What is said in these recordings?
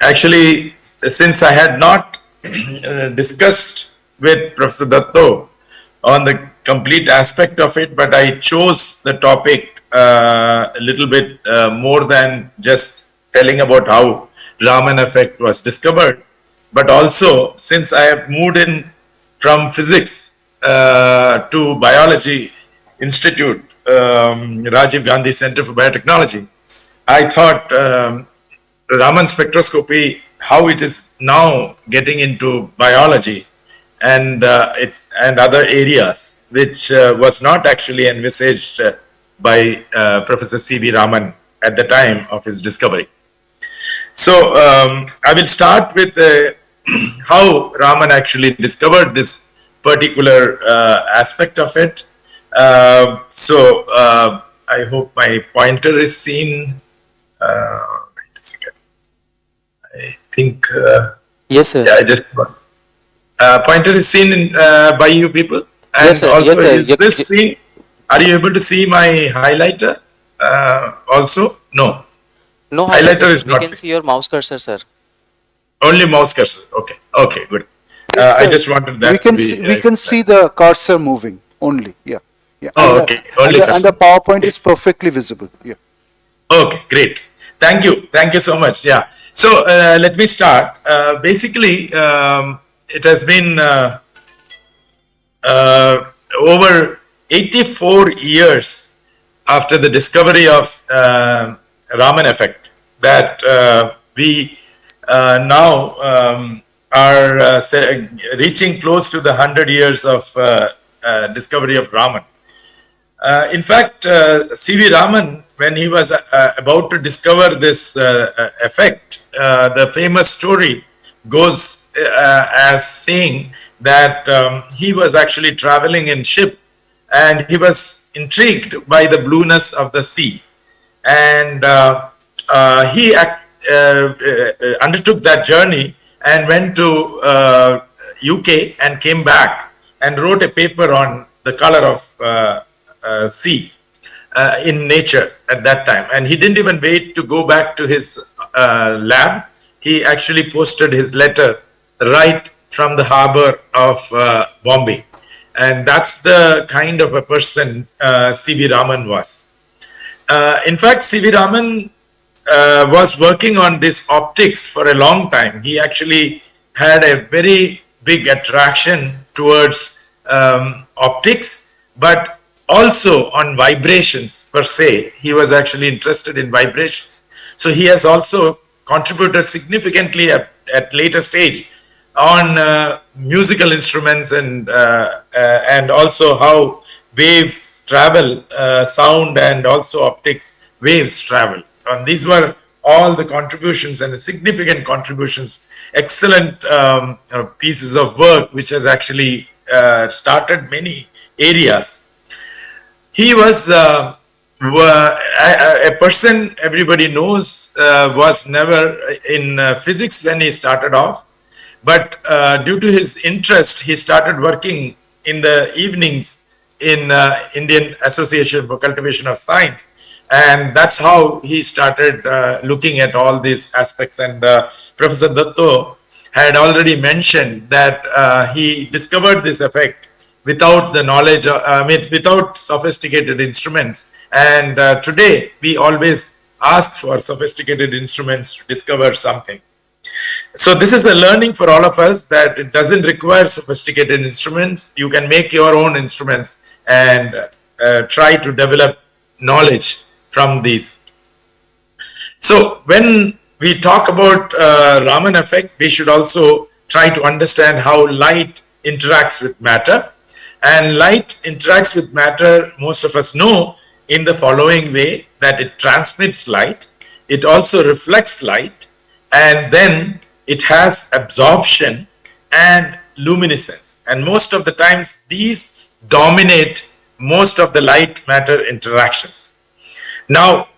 Actually, since I had not discussed with Professor Datto on the complete aspect of it, but I chose the topic a little bit more than just telling about how Raman effect was discovered, but also since I have moved in from physics to biology institute, Rajiv Gandhi Center for Biotechnology, I thought Raman spectroscopy, how it is now getting into biology and and other areas, which was not actually envisaged by Professor C.V. Raman at the time of his discovery. So I will start with how Raman actually discovered this particular aspect of it. I hope my pointer is seen. Wait a second. I think. Yes, sir. Yeah, I just. Pointer is seen by you people. And Yes, sir. also, Yes, sir. is this seen? Are you able to see my highlighter? Also, no. No Highlighter highlighter, sir. is We not can seen. see your mouse cursor, sir. Only mouse cursor. Okay. Okay. Good. Yes, I sir. just wanted that to be. We can see the cursor moving only. Yeah. Yeah. Oh, and, okay. Only and cursor. the PowerPoint is perfectly visible. Yeah. Okay, great. Thank you. Thank you so much. Yeah. So let me start. Basically, it has been over 84 years after the discovery of Raman effect that we now are reaching close to the 100 years of discovery of Raman. In fact, C.V. Raman, when he was about to discover this effect, the famous story goes as saying that he was actually traveling in ship and he was intrigued by the blueness of the sea. And he undertook that journey and went to UK and came back and wrote a paper on the color of sea in nature at that time. And he didn't even wait to go back to his lab. He actually posted his letter right from the harbor of Bombay. And that's the kind of a person C.V. Raman was. In fact, C.V. Raman was working on this optics for a long time. He actually had a very big attraction towards optics, but also on vibrations per se. He was actually interested in vibrations. So he has also contributed significantly at later stage on musical instruments and also how waves travel, sound and also optics waves travel. And these were all the contributions and the significant contributions, excellent pieces of work which has actually started many areas. He was a person everybody knows was never in physics when he started off, but due to his interest, he started working in the evenings in Indian Association for Cultivation of Science. And that's how he started looking at all these aspects. And Professor Datto had already mentioned that he discovered this effect without the knowledge, without sophisticated instruments. And today, we always ask for sophisticated instruments to discover something. So this is a learning for all of us that it doesn't require sophisticated instruments. You can make your own instruments and try to develop knowledge from these. So when we talk about Raman effect, we should also try to understand how light interacts with matter. And light interacts with matter, most of us know, in the following way, that it transmits light, it also reflects light, and then it has absorption and luminescence. And most of the times, these dominate most of the light matter interactions. Now,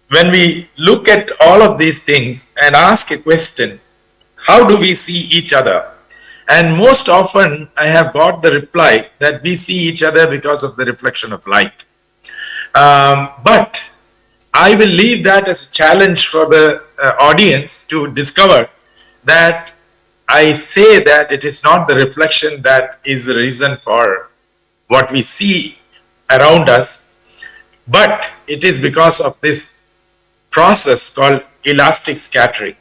when we look at all of these things and ask a question, how do we see each other? And most often I have got the reply that we see each other because of the reflection of light. But I will leave that as a challenge for the audience to discover that I say that it is not the reflection that is the reason for what we see around us, but it is because of this process called elastic scattering.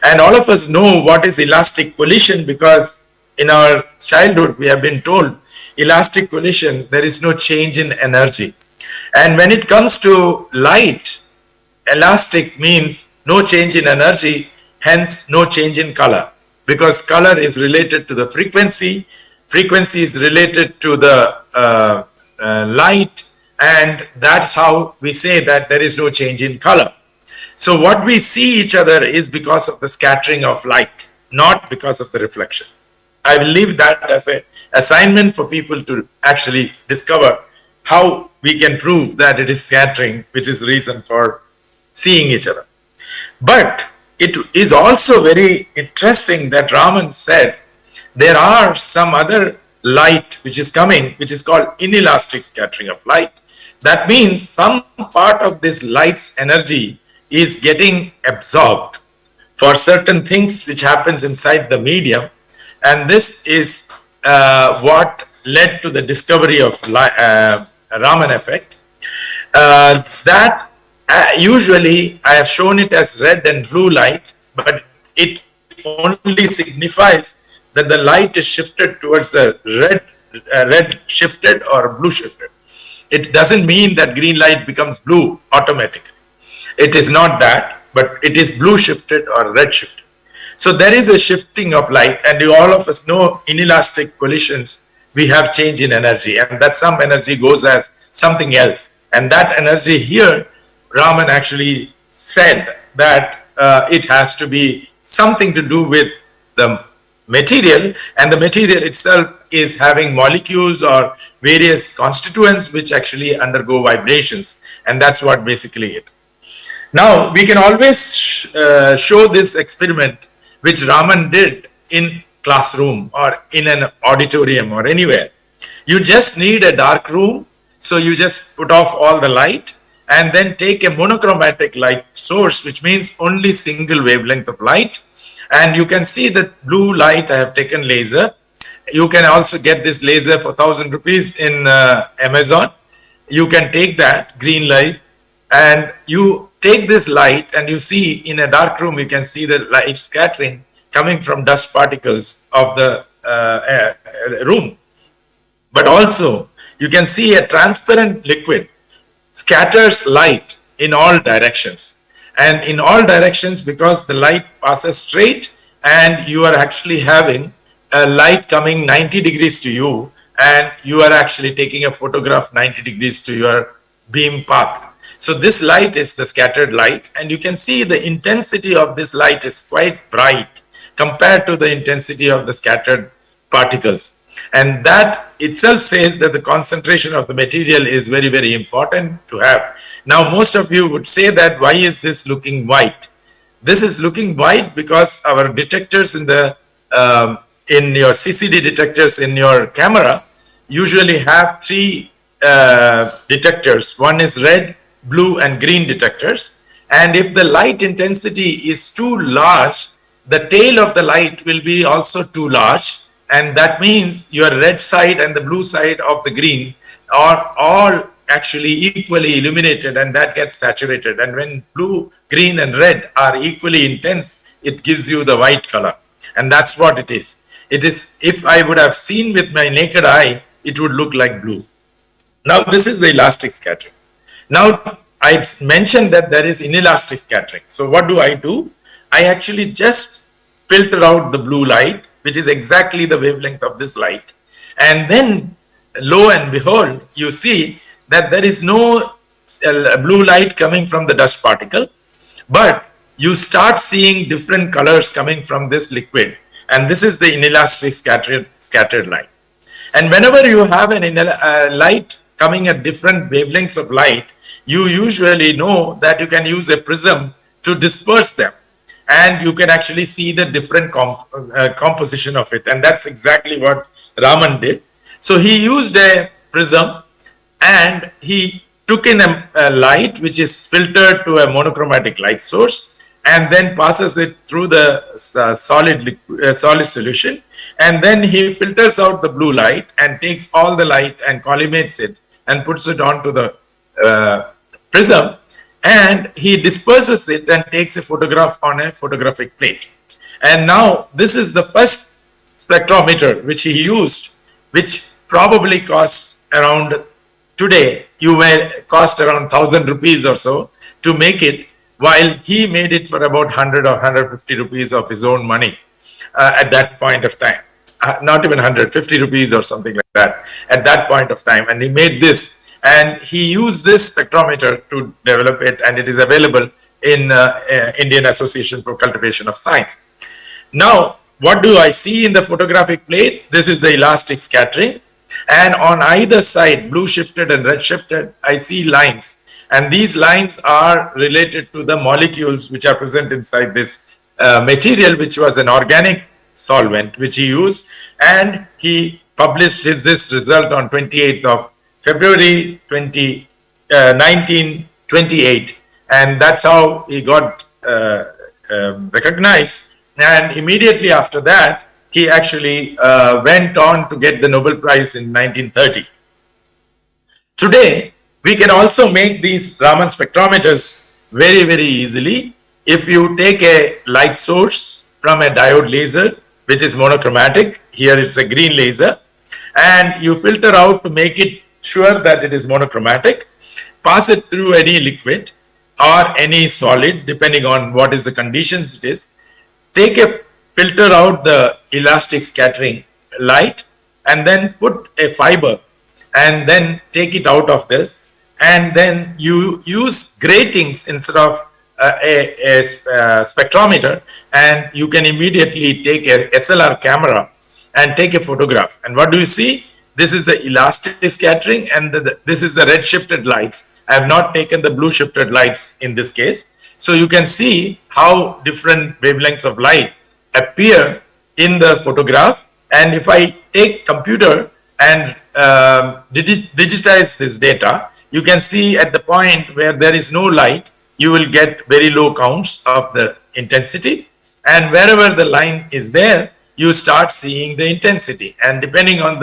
And all of us know what is elastic collision, because in our childhood we have been told elastic collision, there is no change in energy. And when it comes to light, elastic means no change in energy, hence no change in color, because color is related to the frequency, frequency is related to the light, and that's how we say that there is no change in color. So what we see each other is because of the scattering of light, not because of the reflection. I will leave that as an assignment for people to actually discover how we can prove that it is scattering, which is reason for seeing each other. But it is also very interesting that Raman said there are some other light which is coming, which is called inelastic scattering of light. That means some part of this light's energy is getting absorbed for certain things which happens inside the medium, and this is what led to the discovery of Raman effect. That usually I have shown it as red and blue light, but it only signifies that the light is shifted towards the red shifted or blue shifted. It doesn't mean that green light becomes blue automatically. It is not that, but it is blue shifted or red shifted. So there is a shifting of light, and all of us know inelastic collisions, we have change in energy, and that some energy goes as something else. And that energy here, Raman actually said that it has to be something to do with the material, and the material itself is having molecules or various constituents which actually undergo vibrations, and that's what basically it. Now, we can always show this experiment which Raman did in classroom or in an auditorium or anywhere. You just need a dark room, so you just put off all the light and then take a monochromatic light source, which means only single wavelength of light. And you can see that blue light, I have taken laser. You can also get this laser for 1,000 rupees in Amazon. You can take that green light and you take this light, and you see in a dark room, you can see the light scattering coming from dust particles of the room. But also you can see a transparent liquid scatters light in all directions, and in all directions because the light passes straight, and you are actually having a light coming 90 degrees to you, and you are actually taking a photograph 90 degrees to your beam path. So this light is the scattered light, and you can see the intensity of this light is quite bright compared to the intensity of the scattered particles. And that itself says that the concentration of the material is very, very important to have. Now, most of you would say that why is this looking white? This is looking white because our detectors in the in your CCD detectors in your camera usually have three detectors. One is red, blue and green detectors, and if the light intensity is too large, the tail of the light will be also too large, and that means your red side and the blue side of the green are all actually equally illuminated, and that gets saturated. And when blue, green and red are equally intense, it gives you the white color, and that's what it is. It is, if I would have seen with my naked eye, it would look like blue. Now this is the elastic scattering. Now, I mentioned that there is inelastic scattering. So what do? I actually just filter out the blue light, which is exactly the wavelength of this light. And then, lo and behold, you see that there is no blue light coming from the dust particle, but you start seeing different colors coming from this liquid. And this is the inelastic scattered light. And whenever you have an light coming at different wavelengths of light, you usually know that you can use a prism to disperse them, and you can actually see the different composition of it. And that's exactly what Raman did. So he used a prism and he took in a light which is filtered to a monochromatic light source and then passes it through the solid solution, and then he filters out the blue light and takes all the light and collimates it and puts it onto the prism, and he disperses it and takes a photograph on a photographic plate. And now this is the first spectrometer which he used, which probably costs around, today you may cost around 1,000 rupees or so to make it, while he made it for about 100 or 150 rupees of his own money at that point of time. Not even 150 rupees or something like that at that point of time. And he made this, and he used this spectrometer to develop it, and it is available in Indian Association for Cultivation of Science. Now, what do I see in the photographic plate? This is the elastic scattering, and on either side, blue shifted and red shifted, I see lines, and these lines are related to the molecules which are present inside this material, which was an organic solvent which he used, and he published this result on 28th of February 1928, and that's how he got recognized. And immediately after that, he actually went on to get the Nobel Prize in 1930. Today, we can also make these Raman spectrometers very, very easily. If you take a light source from a diode laser, which is monochromatic, here it's a green laser, and you filter out to make it sure that it is monochromatic, pass it through any liquid or any solid, depending on what is the conditions it is, take a filter out the elastic scattering light, and then put a fiber and then take it out of this, and then you use gratings instead of a spectrometer, and you can immediately take a SLR camera and take a photograph. And what do you see? This is the elastic scattering, and this is the red shifted lights. I have not taken the blue shifted lights in this case. So you can see how different wavelengths of light appear in the photograph. And if I take computer and digitize this data, you can see at the point where there is no light, you will get very low counts of the intensity. And wherever the line is there, you start seeing the intensity. And depending on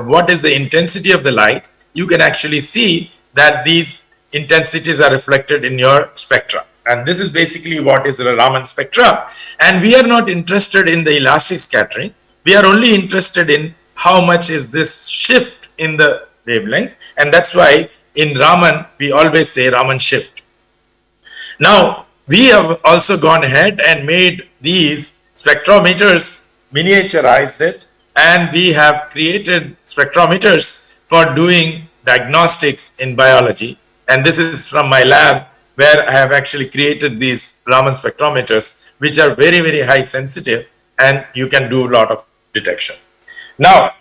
what is the intensity of the light, you can actually see that these intensities are reflected in your spectra. And this is basically what is a Raman spectra. And we are not interested in the elastic scattering. We are only interested in how much is this shift in the wavelength. And that's why in Raman, we always say Raman shift. Now, we have also gone ahead and made these spectrometers, miniaturized it, and we have created spectrometers for doing diagnostics in biology. And this is from my lab, where I have actually created these Raman spectrometers, which are very, very high sensitive, and you can do a lot of detection. Now,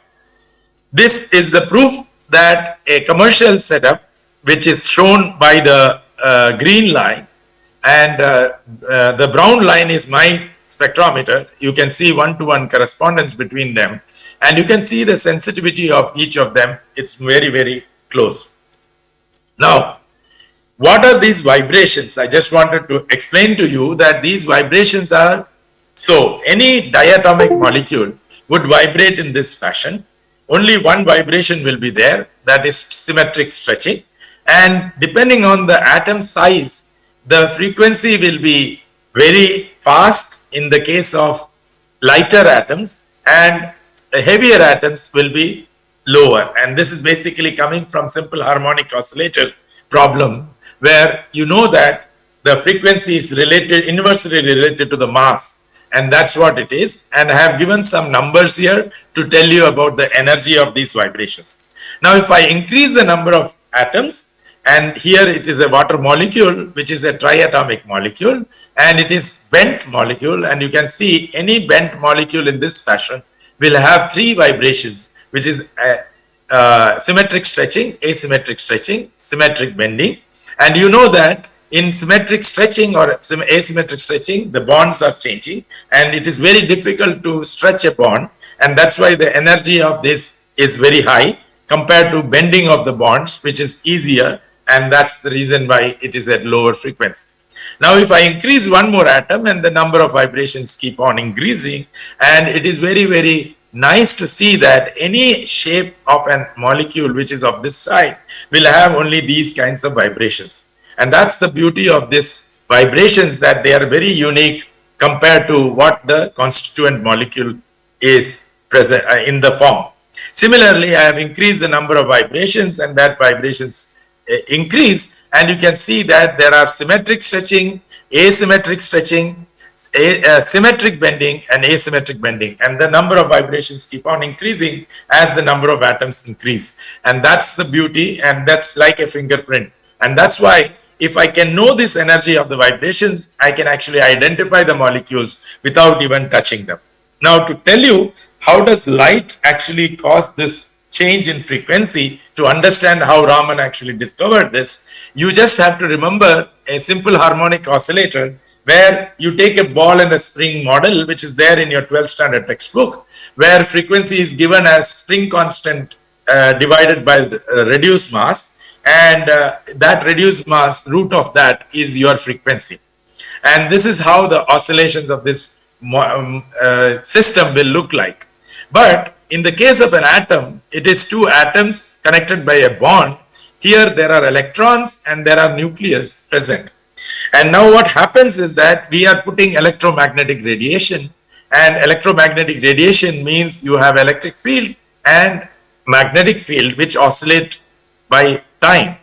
this is the proof that a commercial setup, which is shown by the green line, and the brown line is my spectrometer. You can see one-to-one correspondence between them, and you can see the sensitivity of each of them. It's very, very close. Now, what are these vibrations? I just wanted to explain to you that these vibrations are, so any diatomic molecule would vibrate in this fashion. Only one vibration will be there, that is symmetric stretching. And depending on the atom size, the frequency will be very fast in the case of lighter atoms, and heavier atoms will be lower. And this is basically coming from simple harmonic oscillator problem, where you know that the frequency is inversely related to the mass, and that's what it is. And I have given some numbers here to tell you about the energy of these vibrations. Now, if I increase the number of atoms, and here it is a water molecule, which is a triatomic molecule, and it is bent molecule, and you can see any bent molecule in this fashion will have three vibrations, which is symmetric stretching, asymmetric stretching, symmetric bending. And you know that in symmetric stretching or asymmetric stretching, the bonds are changing, and it is very difficult to stretch a bond, and that's why the energy of this is very high compared to bending of the bonds, which is easier and that's the reason why it is at lower frequency. Now, if I increase one more atom and the number of vibrations keep on increasing, and it is very, very nice to see that any shape of a molecule which is of this side will have only these kinds of vibrations. And that's the beauty of this vibrations, that they are very unique compared to what the constituent molecule is present in the form. Similarly, I have increased the number of vibrations, and that vibrations increase, and you can see that there are symmetric stretching, asymmetric stretching, symmetric bending, and asymmetric bending, and the number of vibrations keep on increasing as the number of atoms increase. And that's the beauty, and that's like a fingerprint. And that's why if I can know this energy of the vibrations, I can actually identify the molecules without even touching them. Now, to tell you how does light actually cause this change in frequency, to understand how Raman actually discovered this, you just have to remember a simple harmonic oscillator where you take a ball and a spring model, which is there in your 12th standard textbook, where frequency is given as spring constant divided by the reduced mass, and that reduced mass, root of that is your frequency. And this is how the oscillations of this system will look like. But in the case of an atom, it is two atoms connected by a bond. Here there are electrons and there are nucleus present. And now what happens is that we are putting electromagnetic radiation, and electromagnetic radiation means you have electric field and magnetic field which oscillate by time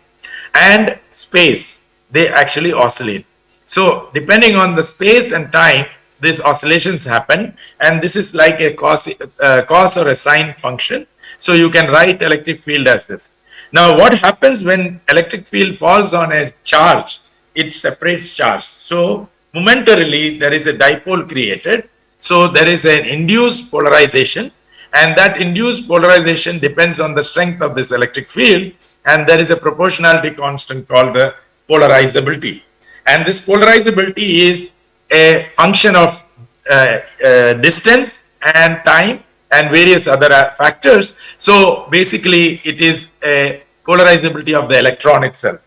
and space. They actually oscillate. So depending on the space and time, these oscillations happen, and this is like a cos or a sine function. So you can write electric field as this. Now what happens when electric field falls on a charge? It separates charge. So momentarily there is a dipole created. So there is an induced polarization, and that induced polarization depends on the strength of this electric field, and there is a proportionality constant called the polarizability. And this polarizability is a function of distance and time and various other factors. So basically it is a polarizability of the electron itself.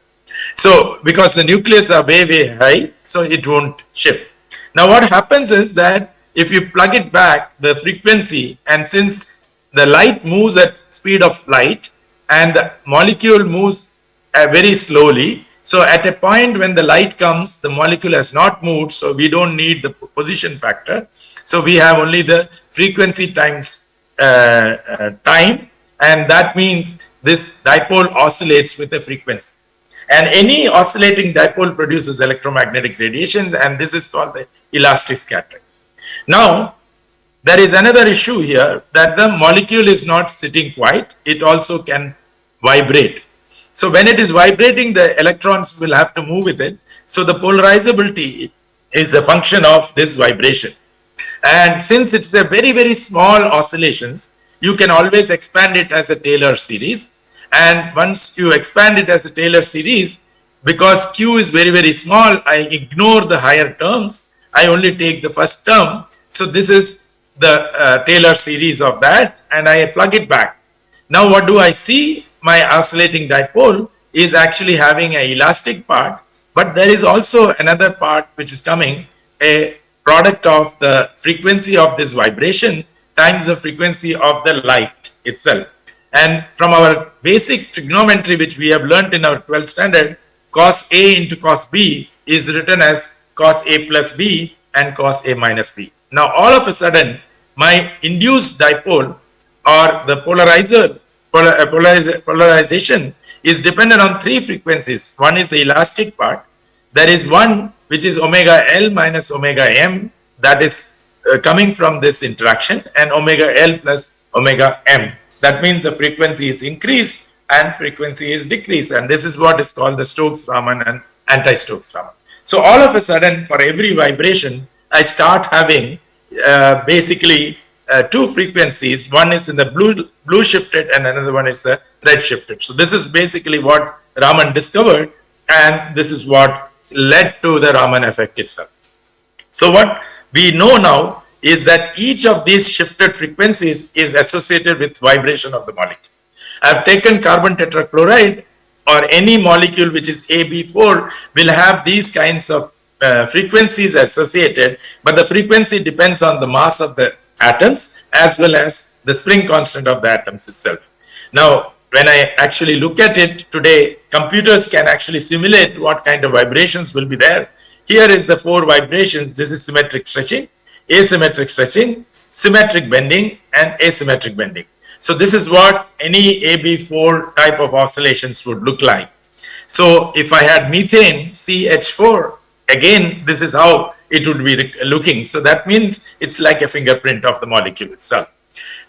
So because the nucleus are way, way high, so it won't shift. Now what happens is that if you plug it back, the frequency, and since the light moves at speed of light and the molecule moves very slowly, so at a point when the light comes, the molecule has not moved, so we don't need the position factor. So we have only the frequency times time, and that means this dipole oscillates with the frequency. And any oscillating dipole produces electromagnetic radiation, and this is called the elastic scattering. Now, there is another issue here, that the molecule is not sitting quiet, it also can vibrate. So when it is vibrating, the electrons will have to move with it. So the polarizability is a function of this vibration. And since it's a very, very small oscillations, you can always expand it as a Taylor series. And once you expand it as a Taylor series, because Q is very, very small, I ignore the higher terms. I only take the first term. So this is the Taylor series of that, and I plug it back. Now what do I see? My oscillating dipole is actually having an elastic part, but there is also another part which is coming, a product of the frequency of this vibration times the frequency of the light itself. And from our basic trigonometry, which we have learnt in our 12th standard, cos A into cos B is written as cos A plus B and cos A minus B. Now all of a sudden, my induced dipole or the polarization is dependent on three frequencies. One is the elastic part. There is one which is omega L minus omega M, that is coming from this interaction, and omega L plus omega M. That means the frequency is increased and frequency is decreased, and this is what is called the Stokes-Raman and anti-Stokes-Raman. So all of a sudden, for every vibration, I start having basically two frequencies. One is in the blue shifted and another one is red shifted. So this is basically what Raman discovered, and this is what led to the Raman effect itself. So what we know now is that each of these shifted frequencies is associated with vibration of the molecule. I have taken carbon tetrachloride or any molecule which is AB4 will have these kinds of frequencies associated, but the frequency depends on the mass of the atoms as well as the spring constant of the atoms itself. Now, when I actually look at it today, computers can actually simulate what kind of vibrations will be there. Here is the 4 vibrations. This is symmetric stretching, asymmetric stretching, symmetric bending, and asymmetric bending. So this is what any AB4 type of oscillations would look like. So if I had methane CH4, again, this is how it would be looking. So that means it's like a fingerprint of the molecule itself.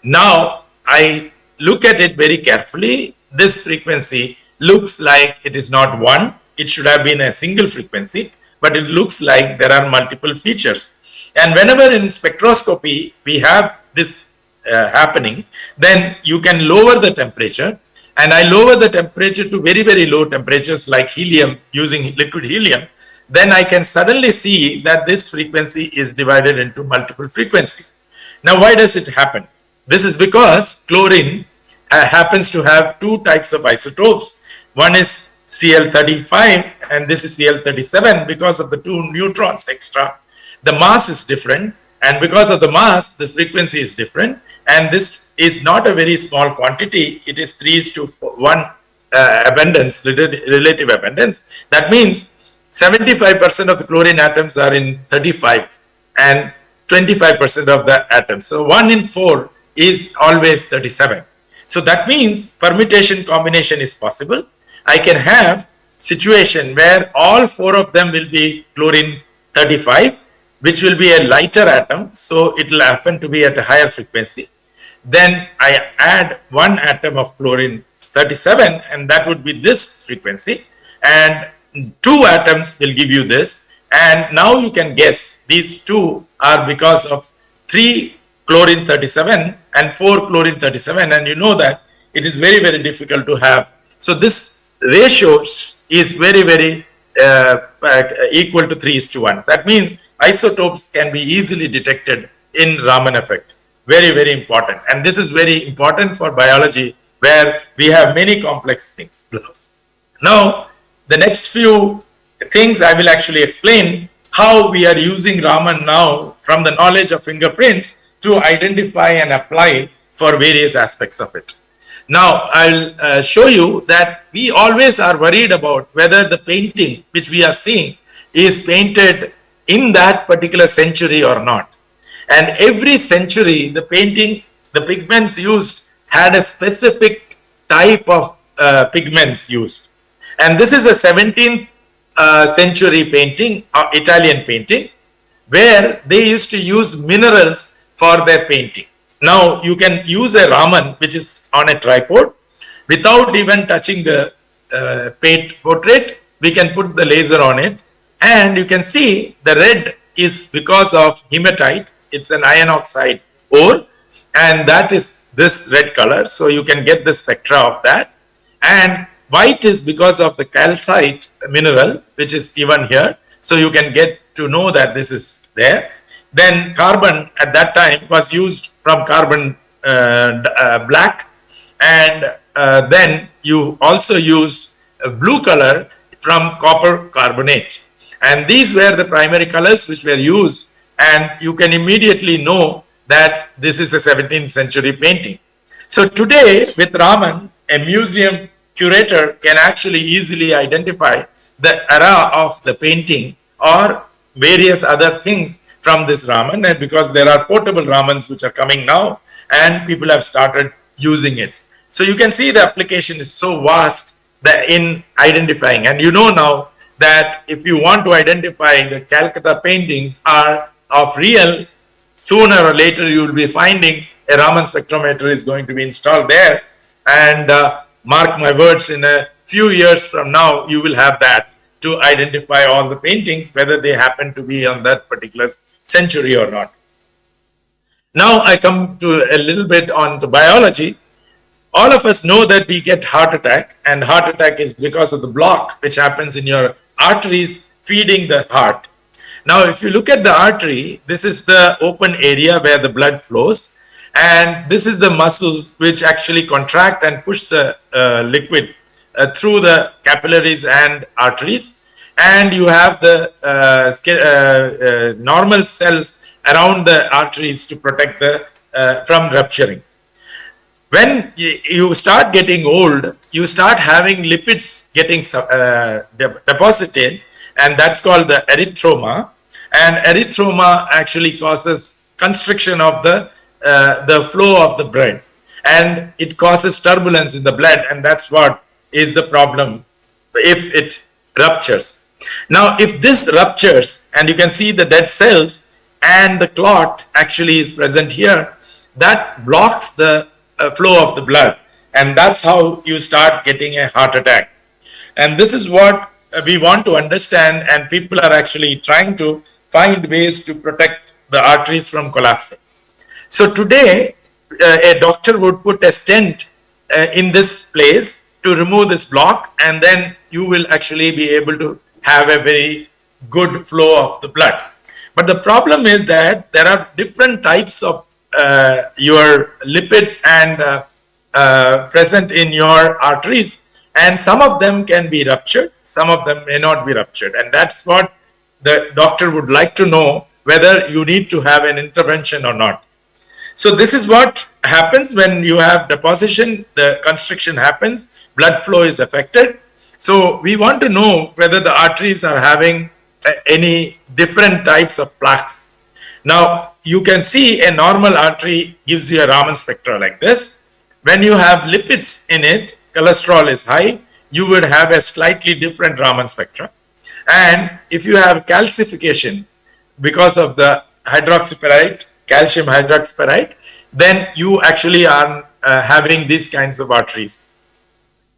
Now I look at it very carefully. This frequency looks like it is not one. It should have been a single frequency, but it looks like there are multiple features. And whenever in spectroscopy we have this happening, then you can lower the temperature, and I lower the temperature to very, very low temperatures like helium, using liquid helium, then I can suddenly see that this frequency is divided into multiple frequencies. Now, why does it happen? This is because chlorine happens to have 2 types of isotopes. One is Cl35 and this is Cl37. Because of the 2 neutrons extra, the mass is different, and because of the mass, the frequency is different. And this is not a very small quantity. It is 3:1 abundance, relative abundance. That means 75% of the chlorine atoms are in 35 and 25% of the atoms. So 1 in 4 is always 37. So that means permutation combination is possible. I can have situation where all 4 of them will be chlorine 35, which will be a lighter atom. So it will happen to be at a higher frequency. Then I add 1 atom of chlorine 37, and that would be this frequency. And 2 atoms will give you this. And now you can guess these 2 are because of 3 chlorine 37 and 4 chlorine 37. And you know that it is very, very difficult to have. So this ratio is very, very equal to 3:1. That means isotopes can be easily detected in Raman effect. Very, very important. And this is very important for biology, where we have many complex things. Now, the next few things I will actually explain how we are using Raman now from the knowledge of fingerprints to identify and apply for various aspects of it. Now, I'll show you that we always are worried about whether the painting which we are seeing is painted in that particular century or not. And every century, the painting, the pigments used had a specific type of pigments used. And this is a 17th century painting, Italian painting, where they used to use minerals for their painting. Now, you can use a Raman, which is on a tripod, without even touching the paint portrait. We can put the laser on it, and you can see the red is because of hematite. It's an iron oxide ore, and that is this red color. So you can get the spectra of that. And white is because of the calcite mineral, which is given here. So you can get to know that this is there. Then carbon at that time was used from carbon black, and then you also used a blue color from copper carbonate. And these were the primary colors which were used, and you can immediately know that this is a 17th century painting. So today with Raman, a museum curator can actually easily identify the era of the painting or various other things from this Raman, and because there are portable Ramans which are coming now and people have started using it. So you can see the application is so vast that in identifying, and you know now that if you want to identify the Calcutta paintings are of real, sooner or later you will be finding a Raman spectrometer is going to be installed there, and mark my words, in a few years from now you will have that to identify all the paintings, whether they happen to be on that particular century or not. Now I come to a little bit on the biology. All of us know that we get heart attack, and heart attack is because of the block which happens in your arteries feeding the heart. Now, if you look at the artery, this is the open area where the blood flows, and this is the muscles which actually contract and push the liquid through the capillaries and arteries, and you have the normal cells around the arteries to protect the from rupturing. When you start getting old, you start having lipids getting deposited, and that's called the erythroma. And erythroma actually causes constriction of the flow of the blood, and it causes turbulence in the blood, and that's what is the problem if it ruptures. Now, if this ruptures, and you can see the dead cells, and the clot actually is present here, that blocks the flow of the blood, and that's how you start getting a heart attack. And this is what we want to understand, and people are actually trying to find ways to protect the arteries from collapsing. So today, a doctor would put a stent in this place to remove this block, and then you will actually be able to have a very good flow of the blood. But the problem is that there are different types of your lipids and present in your arteries, and some of them can be ruptured, some of them may not be ruptured, and that's what the doctor would like to know, whether you need to have an intervention or not. So this is what happens when you have deposition, the constriction happens, blood flow is affected. So we want to know whether the arteries are having any different types of plaques. Now you can see a normal artery gives you a Raman spectra like this. When you have lipids in it, cholesterol is high, you would have a slightly different Raman spectra. And if you have calcification because of the hydroxyperite, calcium hydroxyperite, then you actually are having these kinds of arteries.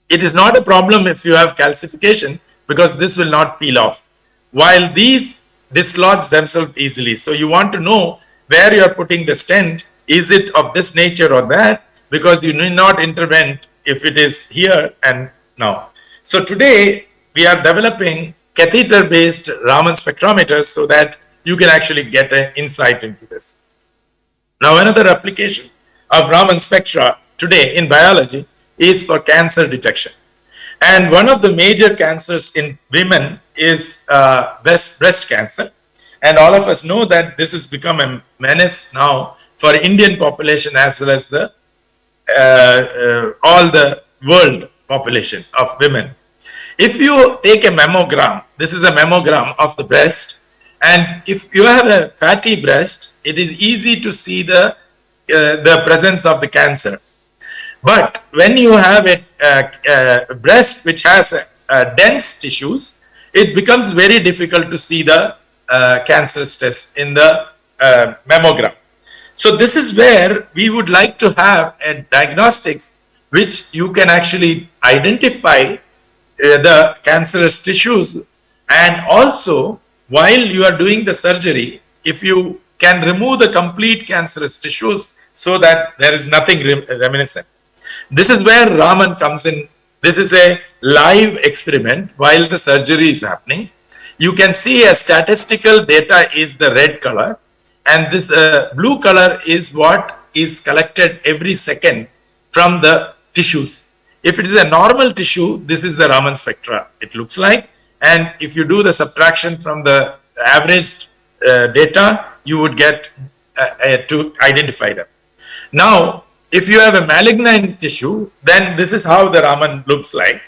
It is not a problem if you have calcification, because this will not peel off, while these dislodge themselves easily. So you want to know where you are putting the stent. Is it of this nature or that? Because you need not intervene if it is here and now. So today we are developing catheter-based Raman spectrometers so that you can actually get an insight into this. Now, another application of Raman spectra today in biology is for cancer detection. And one of the major cancers in women is breast cancer. And all of us know that this has become a menace now for Indian population as well as the all the world population of women. If you take a mammogram, this is a mammogram of the breast, and if you have a fatty breast, it is easy to see the presence of the cancer. But when you have a breast which has dense tissues, it becomes very difficult to see the cancerous test in the mammogram. So this is where we would like to have a diagnostics which you can actually identify the cancerous tissues, and also while you are doing the surgery, if you can remove the complete cancerous tissues so that there is nothing reminiscent. This is where Raman comes in. This is a live experiment while the surgery is happening. You can see a statistical data is the red color, and this blue color is what is collected every second from the tissues. If it is a normal tissue, this is the Raman spectra it looks like, and if you do the subtraction from the average data, you would get to identify them. Now, if you have a malignant tissue, then this is how the Raman looks like.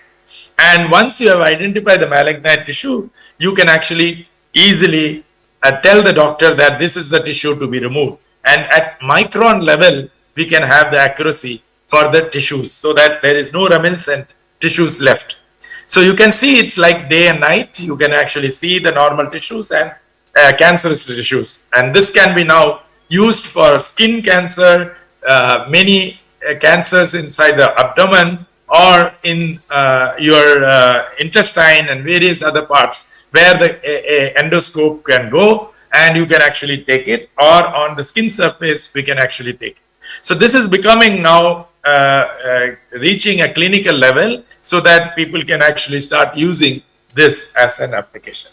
And once you have identified the malignant tissue, you can actually easily tell the doctor that this is the tissue to be removed. And at micron level, we can have the accuracy for the tissues so that there is no reminiscent tissues left. So you can see it's like day and night. You can actually see the normal tissues and cancerous tissues. And this can be now used for skin cancer, many cancers inside the abdomen, or in your intestine and various other parts where the endoscope can go, and you can actually take it, or on the skin surface we can actually take it. So this is becoming now reaching a clinical level so that people can actually start using this as an application.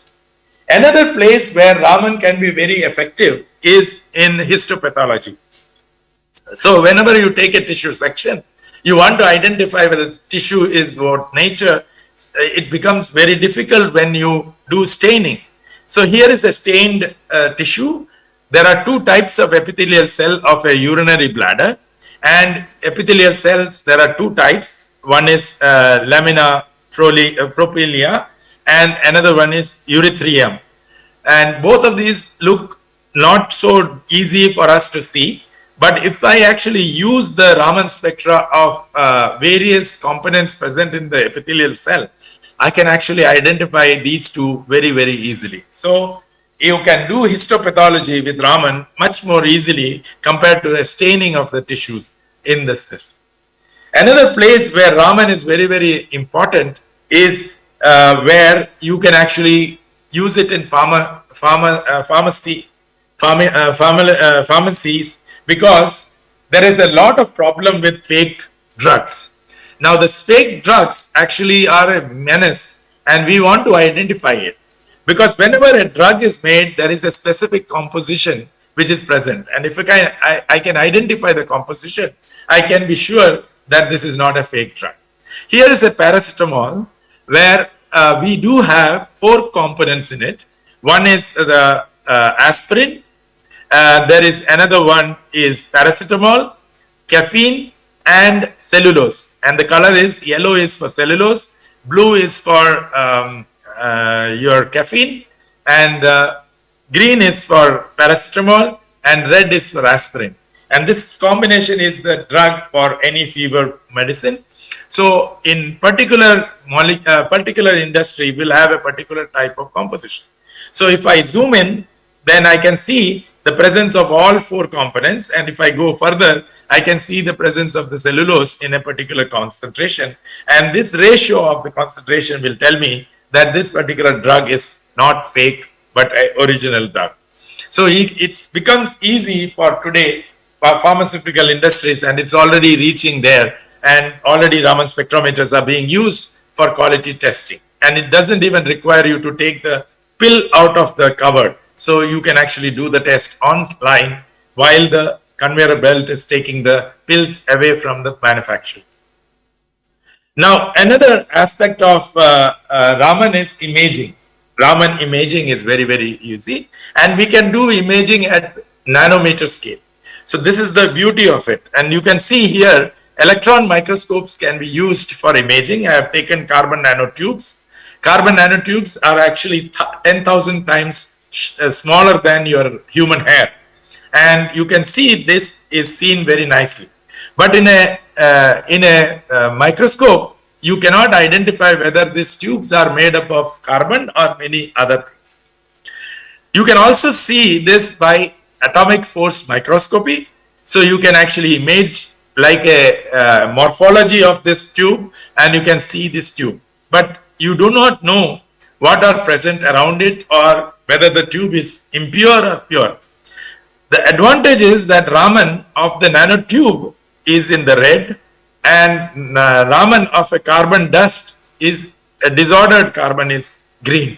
Another place where Raman can be very effective is in histopathology. So whenever you take a tissue section, You want to identify whether the tissue is what nature. It becomes very difficult when you do staining. So here is a stained tissue. There are two types of epithelial cell of a urinary bladder, and epithelial cells, there are two types. One is lamina propylia and another one is erythrium. And both of these look not so easy for us to see. But if I actually use the Raman spectra of various components present in the epithelial cell, I can actually identify these two very, very easily. So you can do histopathology with Raman much more easily compared to the staining of the tissues in the system. Another place where Raman is very, very important is where you can actually use it in pharmacies, because there is a lot of problem with fake drugs. Now, the fake drugs actually are a menace, and we want to identify it, because whenever a drug is made, there is a specific composition which is present. And if I can identify the composition, I can be sure that this is not a fake drug. Here is a paracetamol where we do have 4 components in it. One is the aspirin. There is another one is paracetamol, caffeine, and cellulose. And the color is yellow is for cellulose, blue is for your caffeine, and green is for paracetamol, and red is for aspirin. And this combination is the drug for any fever medicine. So in particular industry will have a particular type of composition. So if I zoom in, then I can see the presence of all 4 components. And if I go further, I can see the presence of the cellulose in a particular concentration. And this ratio of the concentration will tell me that this particular drug is not fake, but an original drug. So it becomes easy for today pharmaceutical industries, and it's already reaching there. And already Raman spectrometers are being used for quality testing. And it doesn't even require you to take the pill out of the cover. So you can actually do the test online while the conveyor belt is taking the pills away from the manufacturer. Now, another aspect of Raman is imaging. Raman imaging is very, very easy. And we can do imaging at nanometer scale. So this is the beauty of it. And you can see here, electron microscopes can be used for imaging. I have taken carbon nanotubes. Carbon nanotubes are actually 10,000 times smaller than your human hair. And you can see this is seen very nicely. But in a microscope, you cannot identify whether these tubes are made up of carbon or many other things. You can also see this by atomic force microscopy. So you can actually image like a morphology of this tube, and you can see this tube. But you do not know what are present around it or whether the tube is impure or pure. The advantage is that Raman of the nanotube is in the red, and Raman of a carbon dust is a disordered carbon is green.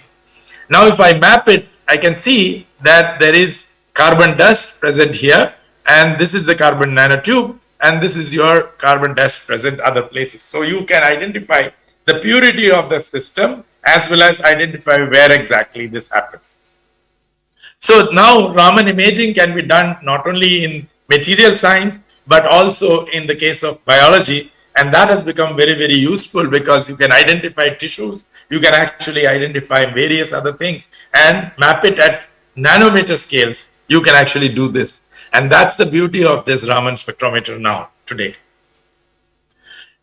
Now if I map it, I can see that there is carbon dust present here, and this is the carbon nanotube, and this is your carbon dust present other places. So you can identify the purity of the system as well as identify where exactly this happens. So now Raman imaging can be done not only in material science, but also in the case of biology. And that has become very, very useful because you can identify tissues, you can actually identify various other things and map it at nanometer scales. You can actually do this. And that's the beauty of this Raman spectrometer now, today.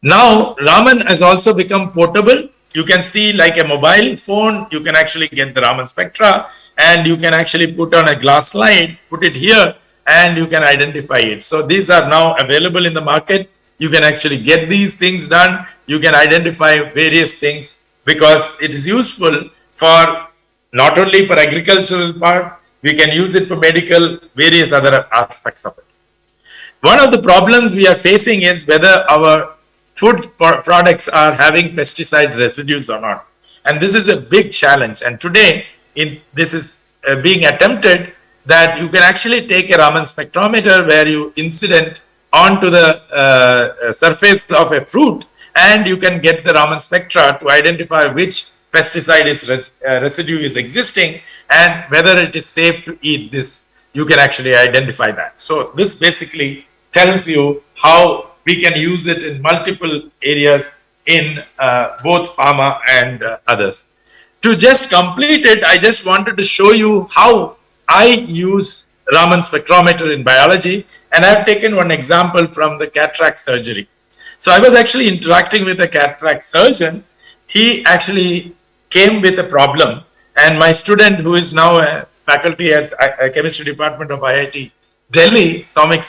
Now, Raman has also become portable. You can see like a mobile phone, you can actually get the Raman spectra, and you can actually put on a glass slide, put it here, and you can identify it. So these are now available in the market. You can actually get these things done. You can identify various things because it is useful for not only for agricultural part, we can use it for medical, various other aspects of it. One of the problems we are facing is whether our food products are having pesticide residues or not. And this is a big challenge. And today, this is being attempted that you can actually take a Raman spectrometer where you incident onto the surface of a fruit, and you can get the Raman spectra to identify which pesticide residue is existing and whether it is safe to eat this. You can actually identify that. So this basically tells you how we can use it in multiple areas in both pharma and others. To just complete it, I just wanted to show you how I use Raman spectrometer in biology, and I've taken one example from the cataract surgery. So I was actually interacting with a cataract surgeon. He actually came with a problem, and my student, who is now a faculty at chemistry department of IIT Delhi, Soumik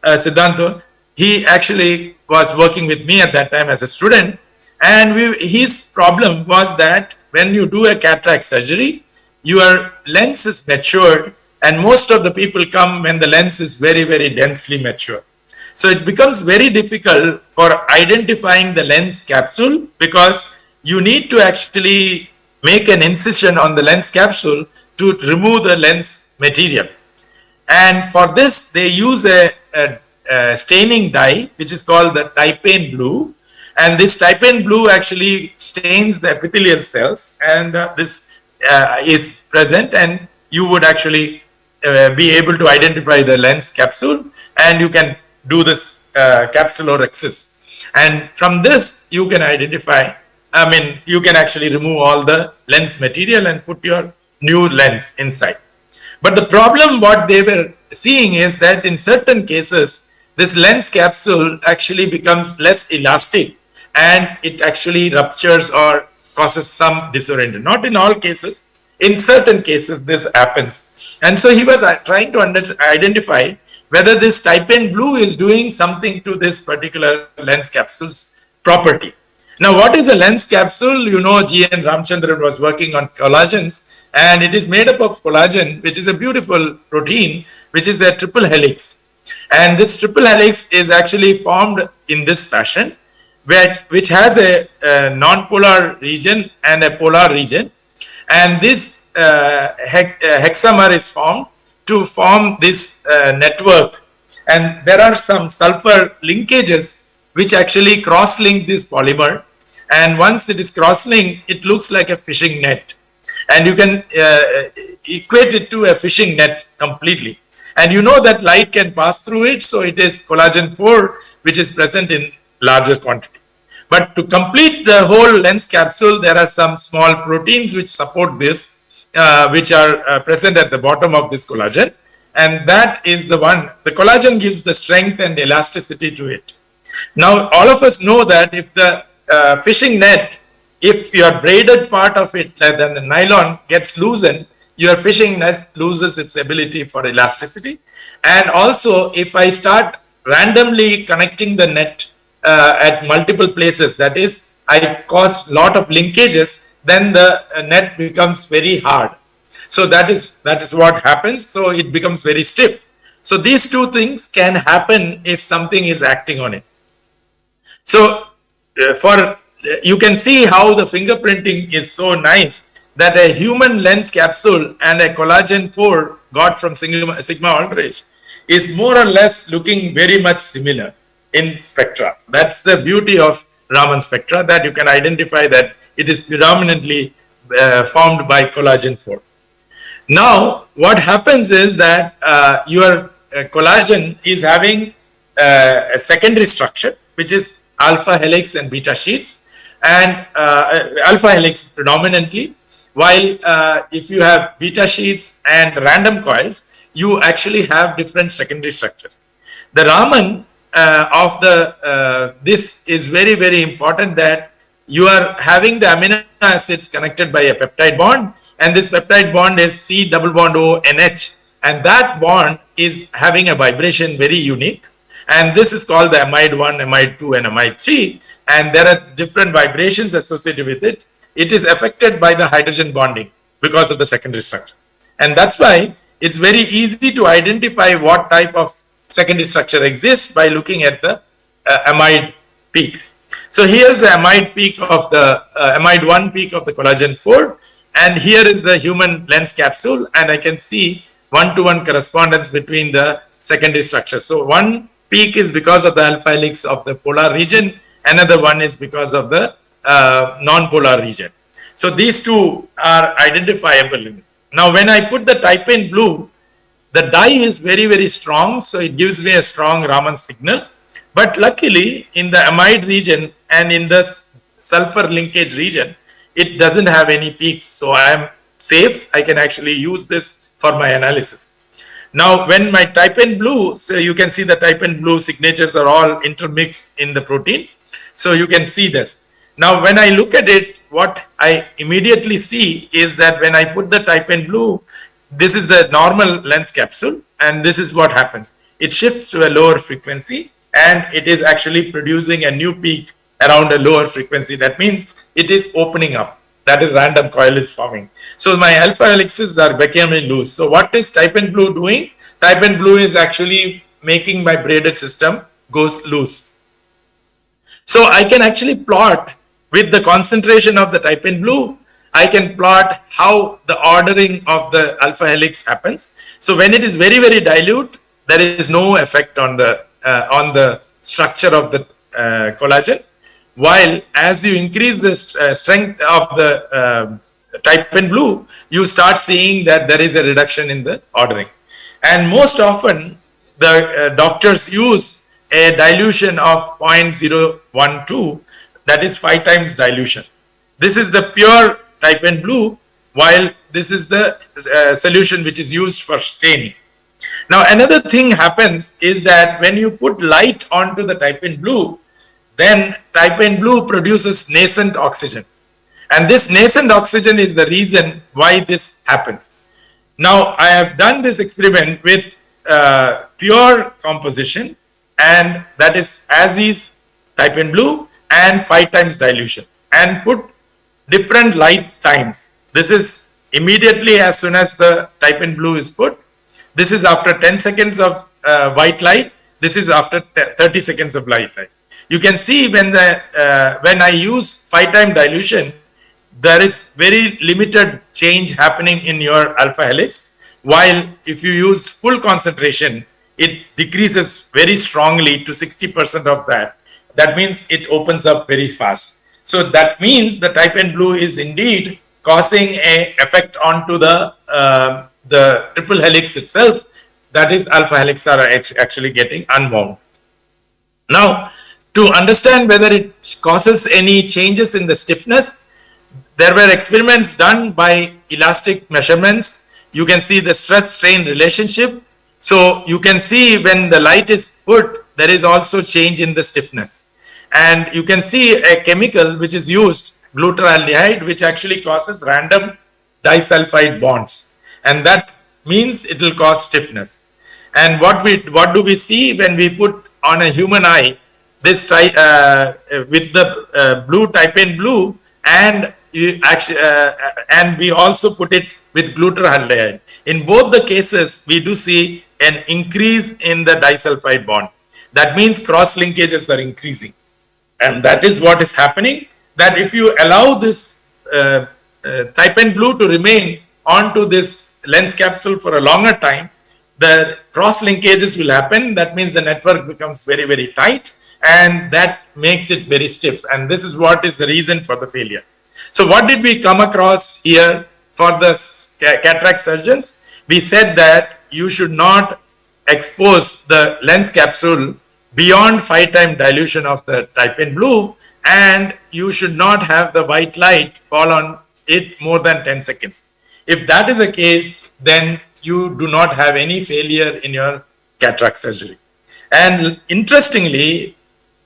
Siddhanto, he actually was working with me at that time as a student, and his problem was that when you do a cataract surgery, your lens is matured, and most of the people come when the lens is very, very densely mature. So it becomes very difficult for identifying the lens capsule, because you need to actually make an incision on the lens capsule to remove the lens material. And for this, they use a staining dye, which is called the Trypan blue. And this Trypan blue actually stains the epithelial cells, and this is present, and you would actually be able to identify the lens capsule, and you can do this capsulorhexis. And from this, you can identify, you can actually remove all the lens material and put your new lens inside. But the problem what they were seeing is that in certain cases, this lens capsule actually becomes less elastic, and it actually ruptures or causes some disorientation. Not in all cases. In certain cases, this happens. And so he was trying to identify whether this Trypan blue is doing something to this particular lens capsule's property. Now, what is a lens capsule? You know, G.N. Ramchandran was working on collagens, and it is made up of collagen, which is a beautiful protein, which is a triple helix. And this triple helix is actually formed in this fashion, which has a non-polar region and a polar region. And this hexamer is formed to form this network. And there are some sulfur linkages which actually cross-link this polymer. And once it is cross-linked, it looks like a fishing net. And you can equate it to a fishing net completely. And you know that light can pass through it, so it is collagen 4, which is present in larger quantity. But to complete the whole lens capsule, there are some small proteins which support this, which are present at the bottom of this collagen. And that is the one, the collagen gives the strength and elasticity to it. Now, all of us know that if the fishing net, if your braided part of it, then the nylon gets loosened, your fishing net loses its ability for elasticity. And also, if I start randomly connecting the net at multiple places, that is, I cause lot of linkages, then the net becomes very hard. So that is what happens. So it becomes very stiff. So these two things can happen if something is acting on it. So you can see how the fingerprinting is so nice, that a human lens capsule and a collagen 4 got from sigma Aldrich is more or less looking very much similar in spectra. That's the beauty of Raman spectra, that you can identify that it is predominantly formed by collagen 4. Now, what happens is that your collagen is having a secondary structure, which is alpha helix and beta sheets, and alpha helix predominantly, while if you have beta sheets and random coils, you actually have different secondary structures. The Raman of this is very, very important, that you are having the amino acids connected by a peptide bond, and this peptide bond is C double bond O NH, and that bond is having a vibration very unique, and this is called the amide 1, amide 2 and amide 3, and there are different vibrations associated with it. It is affected by the hydrogen bonding because of the secondary structure, and that's why it's very easy to identify what type of secondary structure exists by looking at the amide peaks. So here's the amide peak of the amide 1 peak of the collagen 4, and here is the human lens capsule, and I can see one-to-one correspondence between the secondary structures. So one peak is because of the alpha helix of the polar region. Another one is because of the non-polar region. So these two are identifiable. Now, when I put the Trypan blue, the dye is very, very strong. So it gives me a strong Raman signal. But luckily, in the amide region and in the sulfur linkage region, it doesn't have any peaks. So I am safe. I can actually use this for my analysis. Now, when my Trypan blue, so you can see the Trypan blue signatures are all intermixed in the protein. So you can see this. Now, when I look at it, what I immediately see is that when I put the Trypan blue, this is the normal lens capsule, and this is what happens. It shifts to a lower frequency, and it is actually producing a new peak around a lower frequency. That means it is opening up. That is, random coil is forming. So my alpha helixes are becoming loose. So what is Trypan blue doing? Trypan blue is actually making my braided system goes loose. So I can actually plot with the concentration of the Trypan blue. I can plot how the ordering of the alpha helix happens. So when it is very, very dilute, there is no effect on the structure of the collagen. While as you increase the strength of the Trypan blue, you start seeing that there is a reduction in the ordering. And most often, the doctors use a dilution of 0.012, that is 5 times dilution. This is the pure Trypan blue, while this is the solution which is used for staining. Now, another thing happens is that when you put light onto the Trypan blue, then Trypan blue produces nascent oxygen. And this nascent oxygen is the reason why this happens. Now, I have done this experiment with pure composition, and that is as is Trypan blue and 5 times dilution, and put different light times. This is immediately as soon as the Trypan blue is put. This is after 10 seconds of white light. This is after 30 seconds of light light. You can see when I use 5 time dilution, there is very limited change happening in your alpha helix. While if you use full concentration, it decreases very strongly to 60% of that. That means it opens up very fast. So that means the Trypan blue is indeed causing an effect onto the triple helix itself. That is, alpha helix are actually getting unwound. Now, to understand whether it causes any changes in the stiffness, there were experiments done by elastic measurements. You can see the stress-strain relationship. So you can see when the light is put, there is also change in the stiffness. And you can see a chemical which is used, glutaraldehyde, which actually causes random disulfide bonds. And that means it will cause stiffness. And what do we see when we put on a human eye this with the blue Trypan blue, and and we also put it with glutaraldehyde. In both the cases, we do see an increase in the disulfide bond. That means cross linkages are increasing, and that is what is happening. That if you allow this Trypan blue to remain onto this lens capsule for a longer time, the cross linkages will happen. That means the network becomes very, very tight, and that makes it very stiff. And this is what is the reason for the failure. So what did we come across here for the cataract surgeons? We said that you should not expose the lens capsule beyond 5 time dilution of the Trypan blue, and you should not have the white light fall on it more than 10 seconds. If that is the case, then you do not have any failure in your cataract surgery. And interestingly,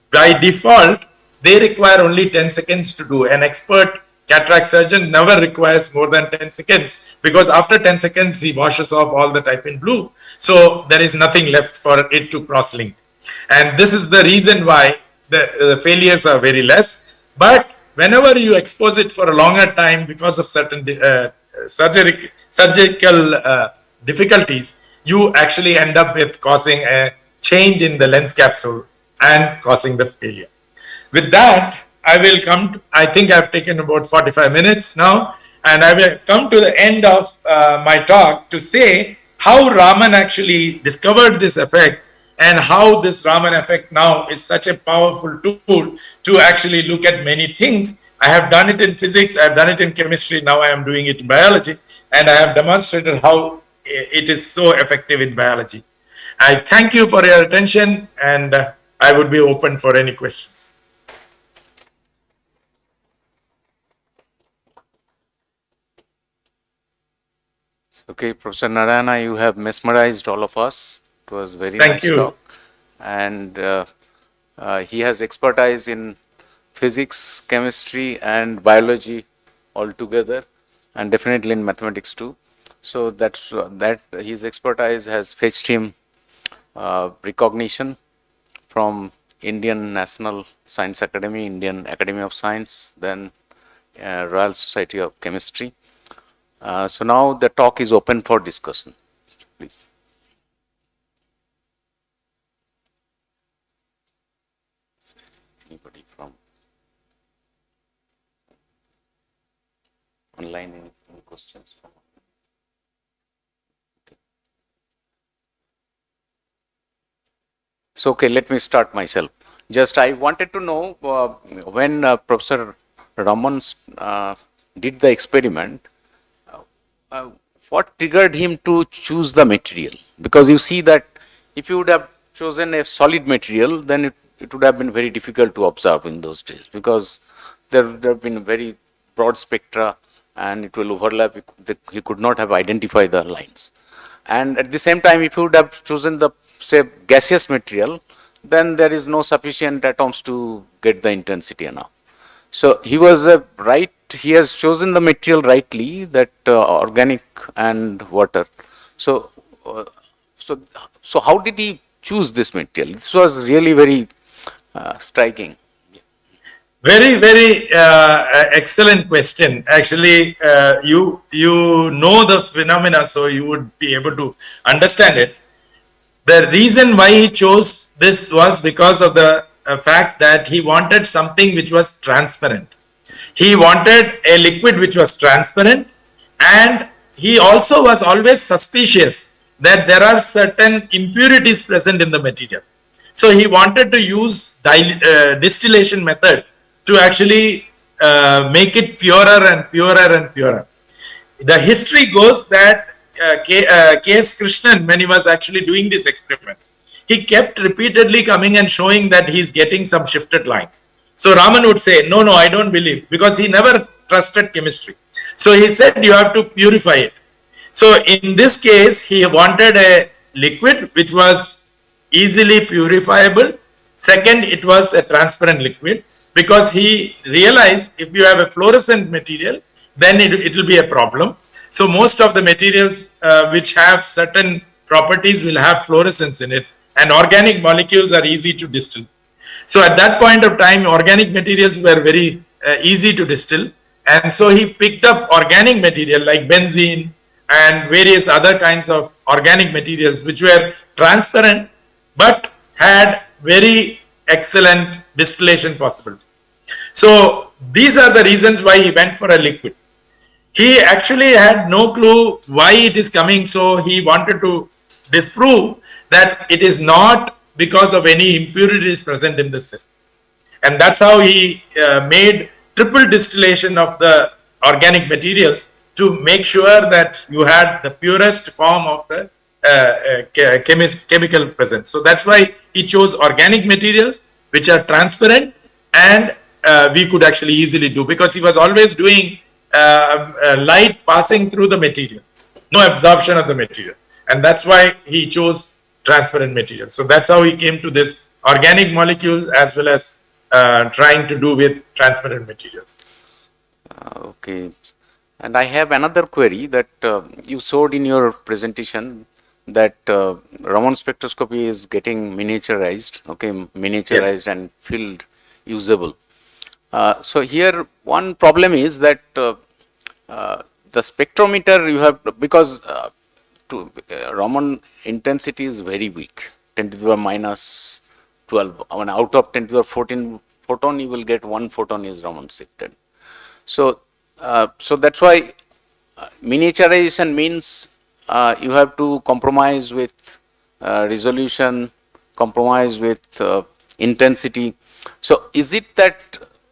by default, they require only 10 seconds to do. An expert cataract surgeon never requires more than 10 seconds, because after 10 seconds, he washes off all the Trypan blue. So there is nothing left for it to cross-link. And this is the reason why the failures are very less. But whenever you expose it for a longer time because of certain surgical difficulties, you actually end up with causing a change in the lens capsule and causing the failure. With that, I will come to, I think I've taken about 45 minutes now, and I will come to the end of my talk to say how Raman actually discovered this effect and how this Raman effect now is such a powerful tool to actually look at many things. I have done it in physics, I have done it in chemistry, now I am doing it in biology, and I have demonstrated how it is so effective in biology. I thank you for your attention, and I would be open for any questions. Okay, Professor Narayana, you have mesmerized all of us. It was very Thank nice you. talk. And he has expertise in physics, chemistry, and biology altogether, and definitely in mathematics too. So that his expertise has fetched him recognition from Indian National Science Academy, Indian Academy of Science, then Royal Society of Chemistry. So now the talk is open for discussion. Please. Anybody from online, any questions? So, okay, let me start myself. Just I wanted to know when Professor Raman did the experiment, what triggered him to choose the material? Because you see that if you would have chosen a solid material, then it would have been very difficult to observe in those days, because there have been very broad spectra and it will overlap. He could not have identified the lines. And at the same time, if you would have chosen the, say, gaseous material, then there is no sufficient atoms to get the intensity enough. So he was right. He has chosen the material rightly, that organic and water. So, so how did he choose this material? This was really very striking. Very, very excellent question. Actually, you know the phenomena, so you would be able to understand it. The reason why he chose this was because of the fact that he wanted something which was transparent. He wanted a liquid which was transparent, and he also was always suspicious that there are certain impurities present in the material. So he wanted to use distillation method to actually make it purer and purer and purer. The history goes that K.S. Krishnan, when he was actually doing these experiments, he kept repeatedly coming and showing that he's getting some shifted lines. So Raman would say, no, no, I don't believe, because he never trusted chemistry. So he said, you have to purify it. So in this case, he wanted a liquid which was easily purifiable. Second, it was a transparent liquid, because he realized if you have a fluorescent material, then it will be a problem. So most of the materials which have certain properties will have fluorescence in it, and organic molecules are easy to distill. So at that point of time, organic materials were very easy to distill. And so he picked up organic material like benzene and various other kinds of organic materials which were transparent but had very excellent distillation possibilities. So these are the reasons why he went for a liquid. He actually had no clue why it is coming, so he wanted to disprove that it is not because of any impurities present in the system. And that's how he made triple distillation of the organic materials to make sure that you had the purest form of the chemical present. So that's why he chose organic materials which are transparent, and we could actually easily do, because he was always doing light passing through the material, no absorption of the material. And that's why he chose transparent materials. So that's how he came to this organic molecules as well as trying to do with transparent materials. Okay. And I have another query that you showed in your presentation, that Raman spectroscopy is getting miniaturized, okay, miniaturized, yes, and field usable. So here one problem is that the spectrometer you have, because Raman intensity is very weak, 10 to the power minus 12. I mean, out of 10 to the 14 photon, you will get 1 photon is Raman shifted. So, so that's why miniaturization means you have to compromise with resolution, compromise with intensity. So is it that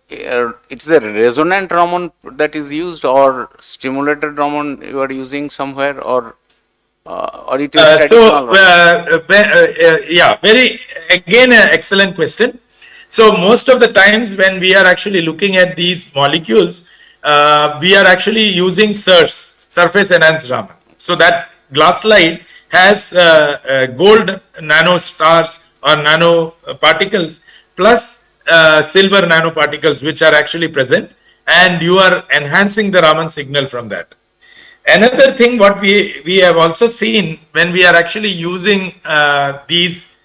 it's a resonant Raman that is used, or stimulated Raman you are using somewhere, or it is traditional Raman? Yeah, very, again, an excellent question. So most of the times when we are actually looking at these molecules, we are actually using SERS, surface enhanced Raman. So that glass slide has gold nano stars or nano particles plus silver nanoparticles which are actually present, and you are enhancing the Raman signal from that. Another thing what we have also seen when we are actually using these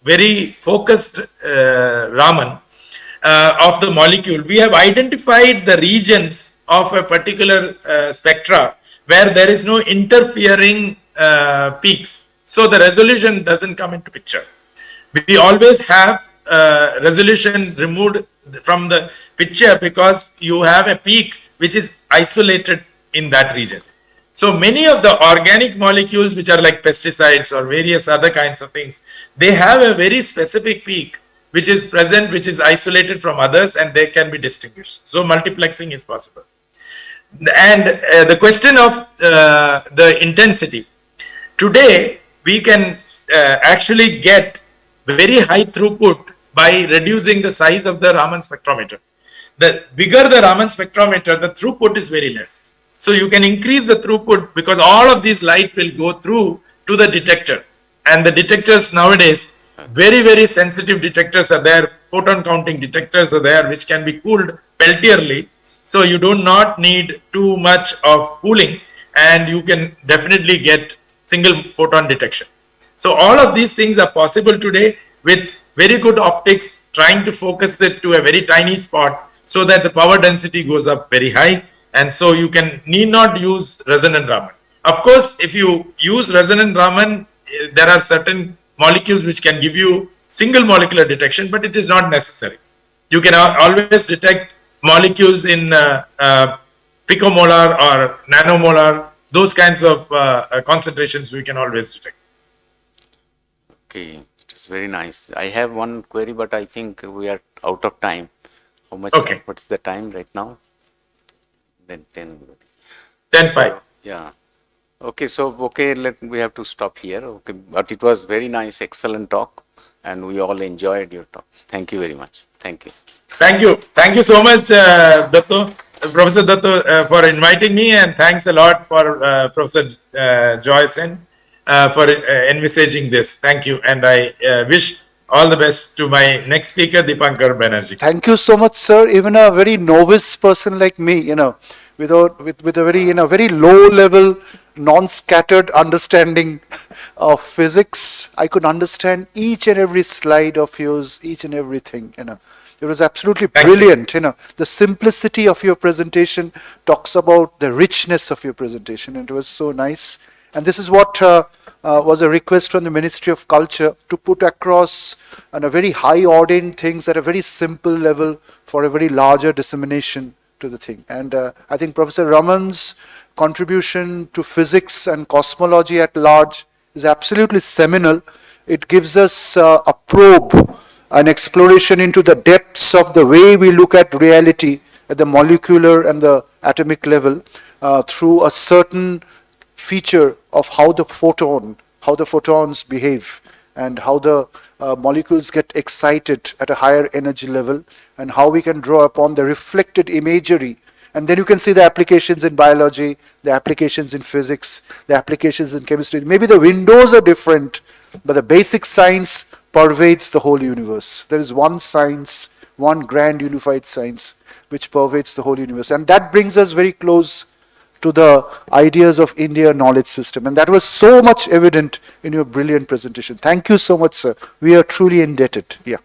very focused Raman of the molecule, we have identified the regions of a particular spectra where there is no interfering peaks. So the resolution doesn't come into picture. We always have resolution removed from the picture because you have a peak which is isolated in that region. So many of the organic molecules which are like pesticides or various other kinds of things, they have a very specific peak which is present, which is isolated from others, and they can be distinguished. So multiplexing is possible. And the question of the intensity. Today, we can actually get very high throughput by reducing the size of the Raman spectrometer. The bigger the Raman spectrometer, the throughput is very less. So you can increase the throughput because all of these light will go through to the detector. And the detectors nowadays, very, very sensitive detectors are there, photon counting detectors are there, which can be cooled Peltierly. So you do not need too much of cooling, and you can definitely get single photon detection. So all of these things are possible today with very good optics, trying to focus it to a very tiny spot so that the power density goes up very high. And so you need not use resonant Raman. Of course, if you use resonant Raman, there are certain molecules which can give you single molecular detection, but it is not necessary. You can always detect molecules in picomolar or nanomolar, those kinds of concentrations we can always detect. Okay, it is very nice. I have one query, but I think we are out of time. How much? Okay. What's the time right now? Then 10. 10-5. Yeah. Okay, so we have to stop here. Okay, but it was very nice, excellent talk, and we all enjoyed your talk. Thank you very much. Thank you. Thank you. Thank you so much, Professor Datto, for inviting me, and thanks a lot for Professor Joyson for envisaging this. Thank you, and I wish all the best to my next speaker, Dipankar Banerjee. Thank you so much, sir. Even a very novice person like me, with a very, very low level, non-scattered understanding of physics, I could understand each and every slide of yours, each and everything, It was absolutely brilliant, The simplicity of your presentation talks about the richness of your presentation, and it was so nice. And this is what was a request from the Ministry of Culture to put across a very high ordained things at a very simple level for a very larger dissemination to the thing. And I think Professor Raman's contribution to physics and cosmology at large is absolutely seminal. It gives us a probe, an exploration into the depths of the way we look at reality at the molecular and the atomic level through a certain feature of how the photons behave, and how the molecules get excited at a higher energy level, and how we can draw upon the reflected imagery. And then you can see the applications in biology, the applications in physics, the applications in chemistry. Maybe the windows are different, but the basic science pervades the whole universe. There is one science, one grand unified science, which pervades the whole universe. And that brings us very close to the ideas of India knowledge system. And that was so much evident in your brilliant presentation. Thank you so much, sir. We are truly indebted. Yeah.